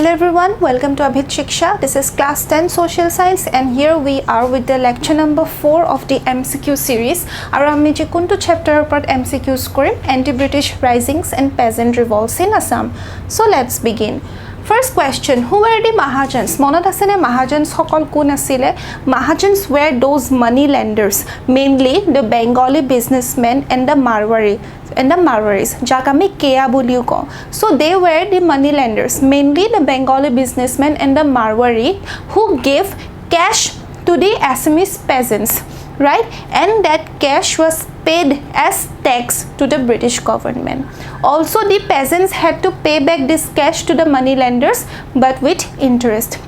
Hello everyone, welcome to Abhith Siksha. This is class 10 social science and here we are with the lecture number 4 of the MCQ series. Aru ami je kuntu chapter upor MCQs korim anti-British risings and peasant revolts in Assam. So let's begin. First question, who were the Mahajans? Monot asene Mahajans hokol kun asile? Mahajans were those money lenders, mainly the Bengali businessmen and the Marwaris, jakami Keya buliu ko. So they were the money lenders, mainly the Bengali businessmen and the Marwari who gave cash to the Assamese peasants, right? And that cash was paid as tax to the British government. Also, the peasants had to pay back this cash to the money lenders, but with interest.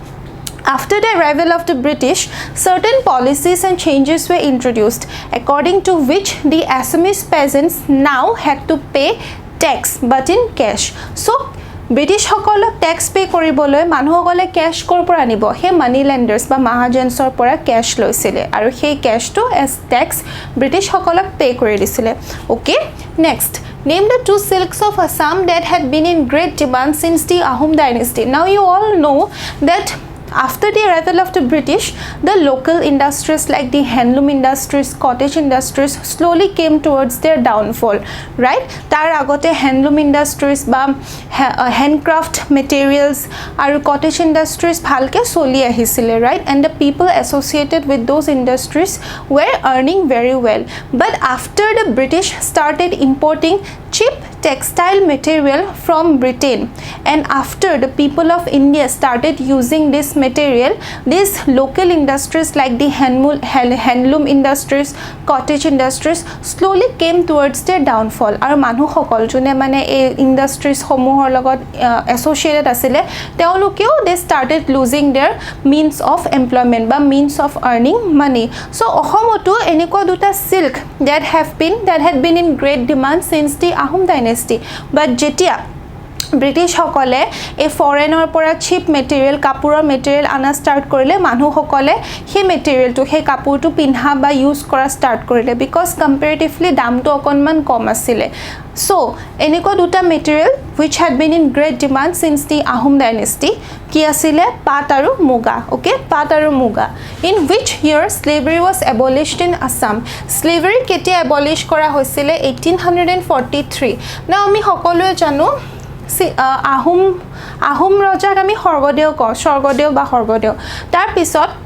After the arrival of the British, certain policies and changes were introduced, according to which the Assamese peasants now had to pay tax, but in cash. So, British hokolok tax pay koribole manuhokole cash kor pora anibo he money lenders ba mahajensor pora cash loisile aru he cash to as tax British hokolok pay kori disile. Okay, next, name the two silks of Assam that had been in great demand since the Ahom dynasty. Now you all know that after the arrival of the British, the local industries like the handloom industries, cottage industries slowly came towards their downfall, right? Tar agote handloom industries ba handcraft materials aru cottage industries bhalke soli ahisile, right? And the people associated with those industries were earning very well. But after the British started importing cheap textile material from Britain, and after the people of India started using this material, these local industries like the handloom industries, cottage industries slowly came towards their downfall. Aru manu hokol june mane ei industries homuhor logot associated asile teolukeo they started losing their means of employment ba means of earning money. So Ahomotu eniko duta silk that had been in great demand since the Ahom dynasty, but jetia British hokole a foreigner pora cheap material kapuror material ana start korile manu hokole he material to he kapur to pinha ba use kora start korile because comparatively dam to okonman kom asile. So eniko duta material which had been in great demand since the Ahom dynasty ki asile pat aru muga. Okay, pat aru muga. In which year slavery was abolished in Assam? Slavery ketia abolish kora hoisile 1843. Now ami hokolo janu Ahom Rajak ami Horgodeo ko Sorgodeo ba Horgodeo. Tar pisot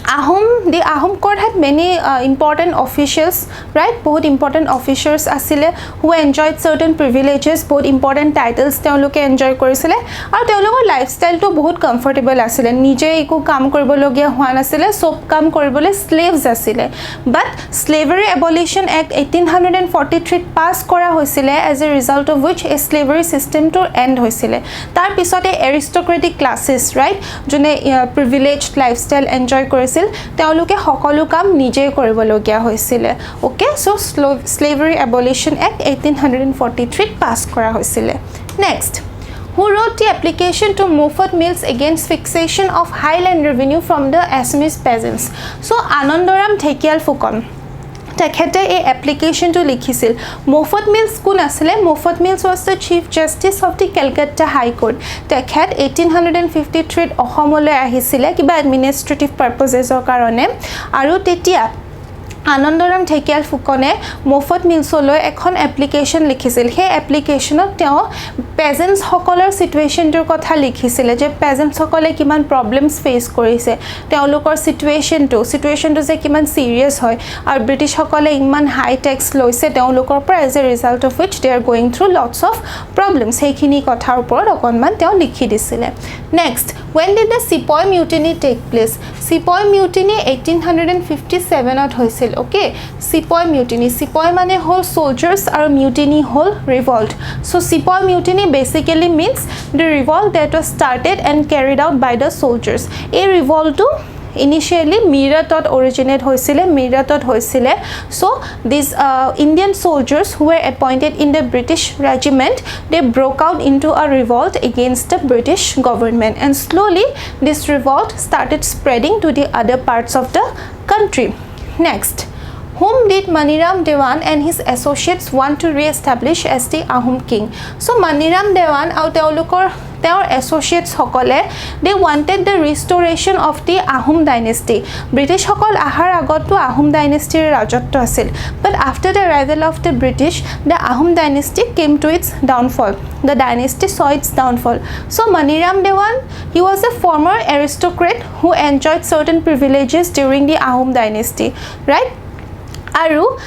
the Ahom court had many important officials, right? Both important officers asile who enjoyed certain privileges, both important titles teoloke enjoy korisile aru teologor lifestyle to bahut comfortable asile, nije eku kam koribologia hoan asile, sob kam koribole slaves asile. But Slavery Abolition Act 1843 pass kora hoisile, as a result of which a slavery system to end hoisile. Tar pisote aristocratic classes, right, jone privileged lifestyle enjoy korisile teoluke hokolu kam nije koribologia hoisile. Okay, so Slavery Abolition Act 1843 pass kora hoisile. Next, who wrote the application to Mofat Mills against fixation of highland revenue from the Assamese peasants? So Anandaram Thekial Phukon tekhete a application to likhisil. Mofat Mills kun asile? Mofat Mills was the Chief Justice of the Calcutta High Court. Tekhet 1853 Ohomole ahisile kiba administrative purposes or karone aru tetia Anandaram Thekial Phukone Mofat Millsলৈ এখন application লিখিছিল। হে এপ্লিকেশনত তেও peasants হকলৰ সিচুৱেশনটোৰ কথা লিখিছিল যে peasants হকলে কিমান problems face কৰিছে, তেওলোকৰ সিচুৱেশনটো যে কিমান সিৰিয়াস হয় আৰু ব্ৰিটিছ হকলে ইমান হাই ট্যাক্স লৈছে তেওলোকৰ পৰা, as a result of which they are going through lots of problems। সেইখিনি কথাৰ ওপৰত অকনমান তেও লিখি দিছিলে। Next, when did the Sepoy Mutiny take place? Sepoy Mutiny 1857 ত হৈছিল। Okay, Sepoy Mutiny, Sepoy mane whole soldiers or mutiny whole revolt. So Sepoy Mutiny basically means the revolt that was started and carried out by the soldiers. A revolt to initially Miratot originate hoisile. So these Indian soldiers who were appointed in the British regiment, they broke out into a revolt against the British government, and slowly this revolt started spreading to the other parts of the country. Next, whom did Maniram Dewan and his associates want to re-establish as the Ahom king? So Maniram Dewan au teolokor তেওঁৰ associates সকলে they wanted the restoration of the Ahom dynasty British সকল আহাৰ আগতো আহোম ডাইনেষ্টিৰ ৰাজত্ব আছিল but after the arrival of the British the Ahom dynasty came to its downfall the dynasty saw its downfall so Maniram Dewan he was a former aristocrat who enjoyed certain privileges during the Ahom dynasty right Aru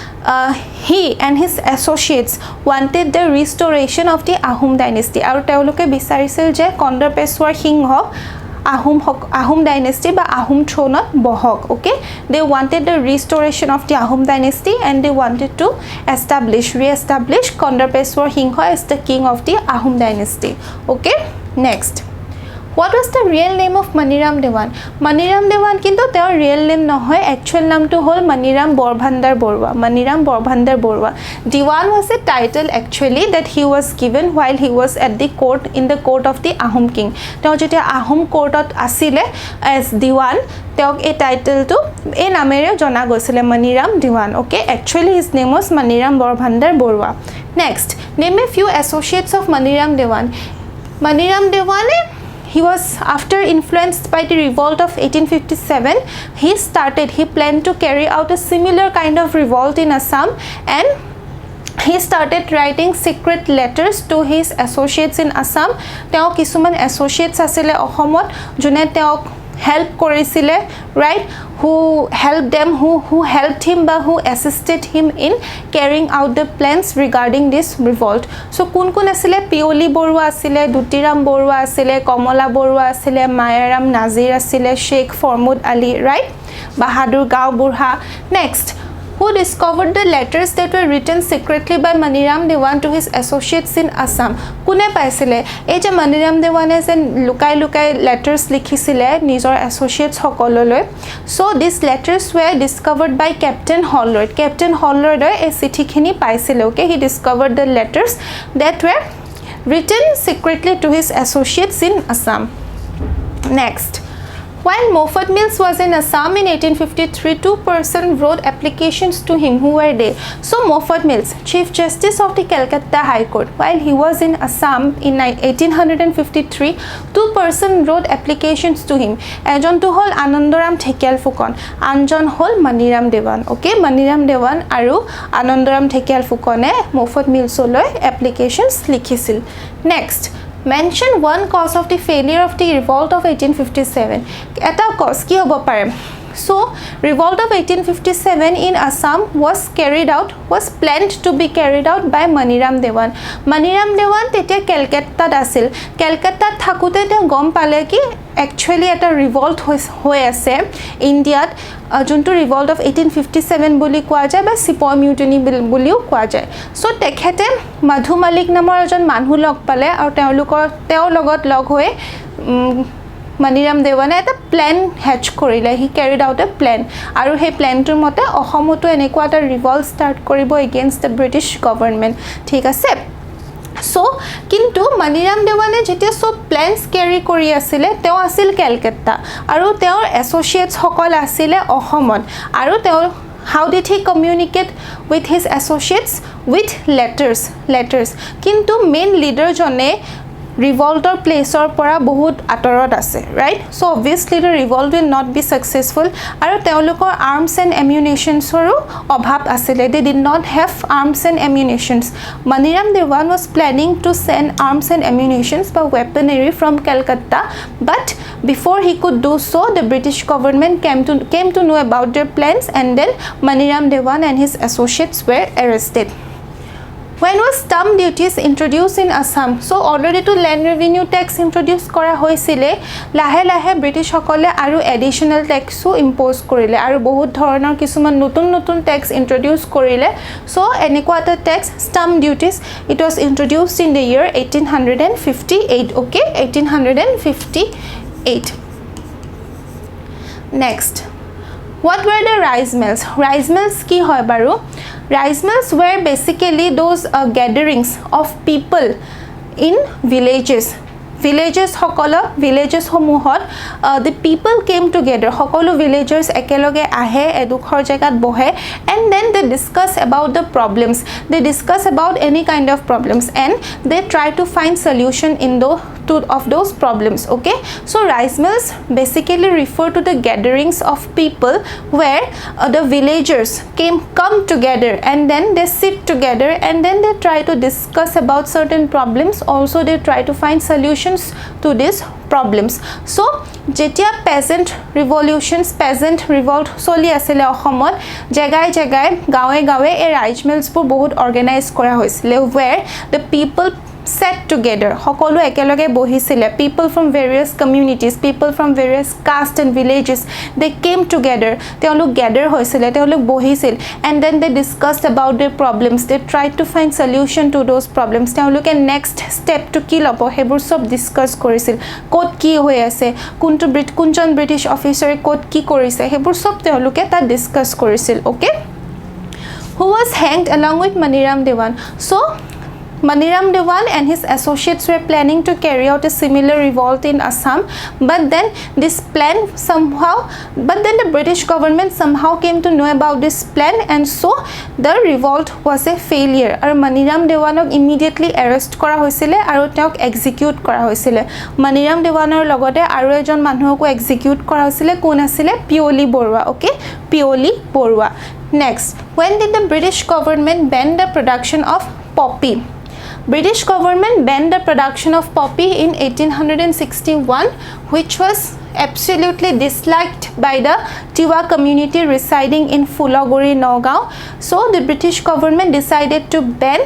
he and his associates wanted the restoration of the Ahom dynasty aru teoloke bisarisil je Kondor Peswar Singha Ahom dynasty ba Ahom throne bohok okay they wanted the restoration of the Ahom dynasty and they wanted to re-establish Kondor Peswar Singha as the king of the Ahom dynasty okay next What was the real name of Maniram Dewan? Maniram Dewan kintu their real name nohoy actual naam to hol Maniram Borbhandar Borwa. Maniram Borbhandar Borwa. Dewan was a title actually that he was given while he was at the court in the court of the Ahom king. Teo jetia Ahom court ot asile as Dewan teok a title to a namere jona goisile Maniram Dewan okay actually his name was Maniram Borbhandar Borwa. Next name a few associates of Maniram Dewan. Maniram Dewan He was after influenced by the revolt of 1857 he planned to carry out a similar kind of revolt in Assam and he started writing secret letters to his associates in Assam teo kisuman associates asile ohomot june teo help korisile right who helped them who helped him but who assisted him in carrying out the plans regarding this revolt so kun asile Pioli Borwa asile Dutiram Borwa asile Komola Borwa asile Mayaram Nazir asile Sheikh Formud Ali right Bahadur Gao Burha next who discovered the letters that were written secretly by Maniram Dewan to his associates in Assam kune paisile ei je Maniram Dewan is lukai letters likhisile nijor associates hokololoi so these letters were discovered by Captain Holroyd ei chithi khini paisile okay he discovered the letters that were written secretly to his associates in Assam next While Moffat Mills was in Assam in 1853, two persons wrote applications to him. Who were they? So Moffat Mills, Chief Justice of the Calcutta High Court, while he was in Assam in 1853, two persons wrote applications to him. Ejon to hol Anandoram Thekial Fukon, Anjon hol Maniram Dewan. Okay, Maniram Dewan aru Anandoram Thekial Fukone Moffat Mills oloi applications likhisil. Next. Mention one cause of the failure of the revolt of 1857. Eta cause ki hobo pare? So, revolt of 1857 in Assam was planned to be carried out by Maniram Dewan. Maniram Dewan tete Calcutta asil. Calcutta thakute te gom pale ki actually eta revolt hoy ase India junto revolt of 1857 boli koa jay ba Sepoy mutiny boliu koa jay so tekhete Madhu Malik namor ejon manhu log pale aru teo logot log hoye Maniram Dewane eta plan hatch korile he carried out a plan aru he plan tur mote ohomoto enekwa ta revolt start koribo against the British government thik ase so kintu Maniram Dewane jetia sob plans carry kori asile teo asil Calcutta aru teor associates hokol asile ohomot aru teor how did he communicate with his associates with letters kintu main leader jone revolter place or pora bahut atorot ase right so obviously the revolt will not be successful aru teolokor arms and ammunitions oru obhab asile they did not have arms and ammunitions Maniram Dewan was planning to send arms and ammunitions by weaponry from Calcutta but before he could do so the British government came to know about their plans and then Maniram Dewan and his associates were arrested When was stamp duties introduced in Assam? So already to land revenue tax introduced kora hoisile lahe British hokole aru additional tax impose korile aru bahut dhoroner kisuman notun tax introduce korile so enekwa ta tax stamp duties it was introduced in the year 1858 okay 1858 Next What were the rice mills? Rice mills ki hoy baru? Rice mills were basically those gatherings of people in villages. Villages homuhot the people came together. Hokolo villagers ekeloge ahe edukhor jagat bohe and then they discuss about the problems. They discuss about any kind of problems and they try to find solution of those problems. Okay, so rice mills basically refer to the gatherings of people where the villagers come together and then they sit together and then they try to discuss about certain problems. Also they try to find solutions to these problems. So jetia peasant revolt choli asile Assam jagai gawe e rice mills pur bahut organize kora hoisile where the people sat together, সকলো একেলগে বহিছিলে, people from various communities, people from various caste and villages, they came together, তেওঁলোক gather হৈছিলে, তেওঁলোক বহিছিল, and then they discussed about their problems, they tried to find solution to those problems, তেওঁলোকে next step to কি লব হেবোৰ সব discuss কৰিছিল, ক'ত কি হৈ আছে, কোনজন ব্ৰিটিছ অফিচাৰে ক'ত কি কৰিছে হেবোৰ সব তেওঁলোকে তাত discuss কৰিছিল. Okay, who was hanged along with Maniram Dewan. So Maniram Dewan and his associates were planning to carry out a similar revolt in Assam, but then the British government somehow came to know about this plan, and so the revolt was a failure. Aru Maniram Dewanok immediately arrest kora hoisile aru teok execute kora hoisile. Maniram Dewanor logote aru ejon manhoko execute kora hoisile, kon asile Pioli Borua. Okay, Pioli Borua. Next, when did the British government ban the production of poppy? British government banned the production of poppy in 1861, which was absolutely disliked by the Tiwa community residing in Fulaguri, Nagaon. So the British government decided to ban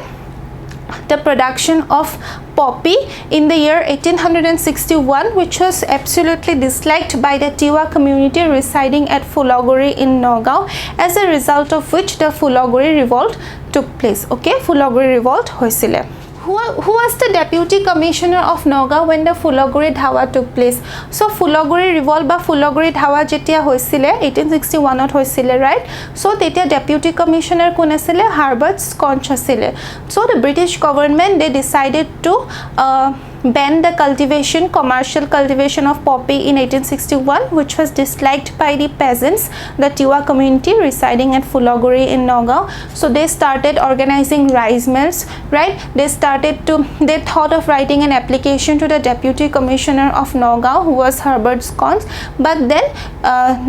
the production of poppy in the year 1861, which was absolutely disliked by the Tiwa community residing at Fulaguri in Nagaon, as a result of which the Fulaguri revolt took place. Okay, Fulaguri revolt hoisile. Who was the deputy commissioner of Nagaon when the Fulaguri Dhawa took place? So Fulaguri revolt ba Fulaguri Dhawa jetia hoisile 1861 ot hoisile, right? So tetia deputy commissioner kon asile Herbert Sconch asile. So the British government, they decided to ban the commercial cultivation of poppy in 1861, which was disliked by the peasants, the Tiwa community residing at Fulaguri in Nagaon. So they started organizing rice mills, right? They thought of writing an application to the deputy commissioner of Nagaon, who was Herbert Sconch, but then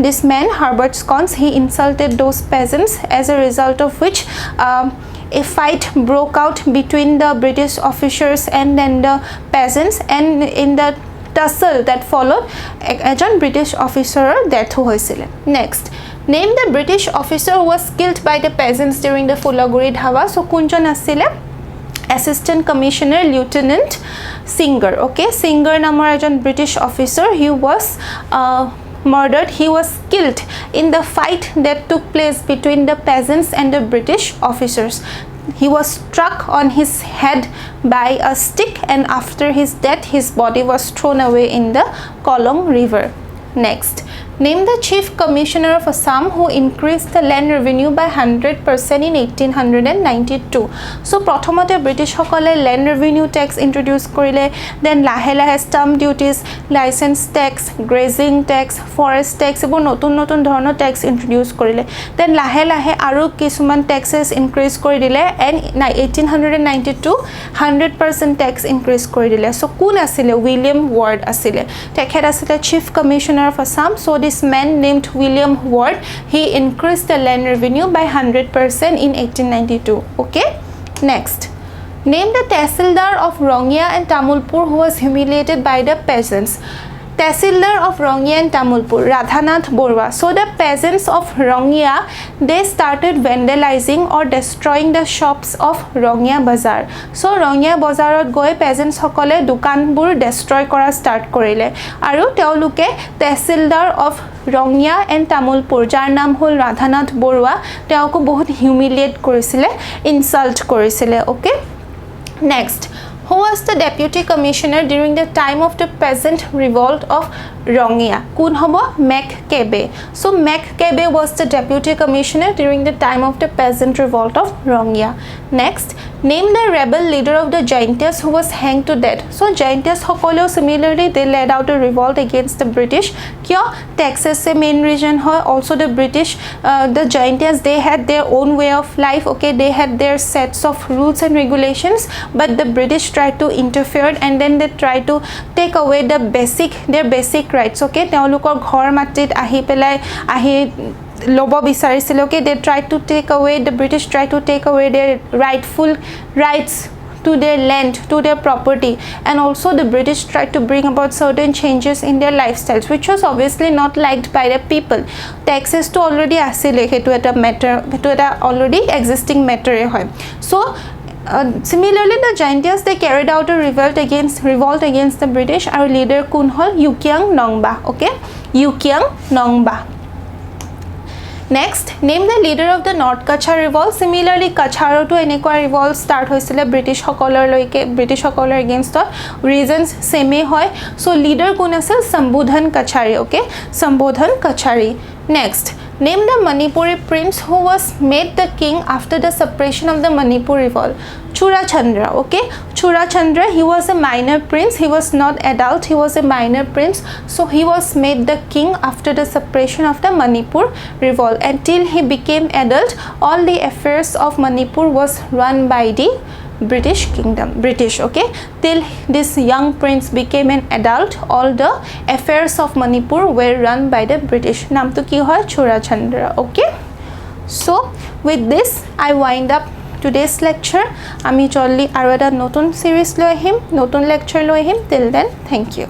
this man Herbert Sconch, he insulted those peasants, as a result of which a fight broke out between the British officers and then the peasants, and in the tussle that followed, ejon British officer death hoisile. Next, name the British officer who was killed by the peasants during the Fulaguri Dhawa. So kunjon asile Assistant Commissioner Lieutenant Singer. Okay, Singer namor ejon British officer, he was murdered, he was killed in the fight that took place between the peasants and the British officers. He was struck on his head by a stick, and after his death his body was thrown away in the Kolong River. Next, name the chief commissioner of Assam who increased the land revenue by 100% in 1892. So prothomote British hokole land revenue tax introduce korile, then lahe stamp duties, license tax, grazing tax, forest tax, ebor notun dhoroner tax introduce korile, then lahe aru kisuman taxes increase kori dile, and 1892 100% tax increase kori dile. So kun asile William Ward asile, tekhet asile chief commissioner of Assam. So this man named William Ward, he increased the land revenue by 100% in 1892. Okay, next, name the Tehsildar of Rongya and Tamulpur who was humiliated by the peasants. Tehsildar of Rongya and Tamulpur, Radhanath Borua. So the peasants of Rongya, they started vandalizing or destroying the shops of Rongya Bazar. So Rongya Bazarot goi peasants hokole dukanbur destroy kora start korile, aru teoluke Tehsildar of Rongya and Tamulpur, jar naam hol Radhanath Borua, teoko bahut humiliate korisile, insult korisile. Okay, next, who was the deputy commissioner during the time of the peasant revolt of Rongya? Kun hobo? McCabe. So McCabe was the deputy commissioner during the time of the peasant revolt of Rongya. Next, Name the rebel leader of the giantess who was hanged to death. So giantess সকলেও similarly they led out a revolt against the British. কিয় Texas a main region হয়. Also the British, the giantess, they had their own way of life. Okay, they had their sets of rules and regulations, but the British tried to interfere and then they tried to take away their basic rights. Okay, তেওঁলোকৰ ঘৰ মাটিত আহি পেলাই ল'ব বিচাৰিছিল. Okay, they tried to take away, the British tried to take away their rightful rights to their land, to their property, and also the British tried to bring about certain changes in their lifestyles, which was obviously not liked by the people. Taxes to already asile hetu eta matter, hetu eta already existing matter hoy. So similarly the giantess they carried out a revolt against the British. Our leader kun hol Yukiang Nongba. Okay, Yukiang Nongba. Next, name the leader of the North Kachar revolt. Similarly, Kachar to enekwa revolt start hoisile British hokolar against the reasons same hoy. So leader kun asil Sambodhan Kachari. Okay, Sambodhan Kachari. Next, name the Manipuri prince who was made the king after the suppression of the Manipur revolt. Churachandra. Okay, Churachandra, he was a minor prince, he was not adult, he was a minor prince, so he was made the king after the suppression of the Manipur revolt. Until he became adult, all the affairs of Manipur was run by the British kingdom, okay, till this young prince became an adult, all the affairs of Manipur were run by the British. Naam to ki hoy Churachandra. Okay, so with this I wind up today's lecture. Ami jolly aru eta notun series loi ahim, notun lecture loi ahim. Till then, thank you.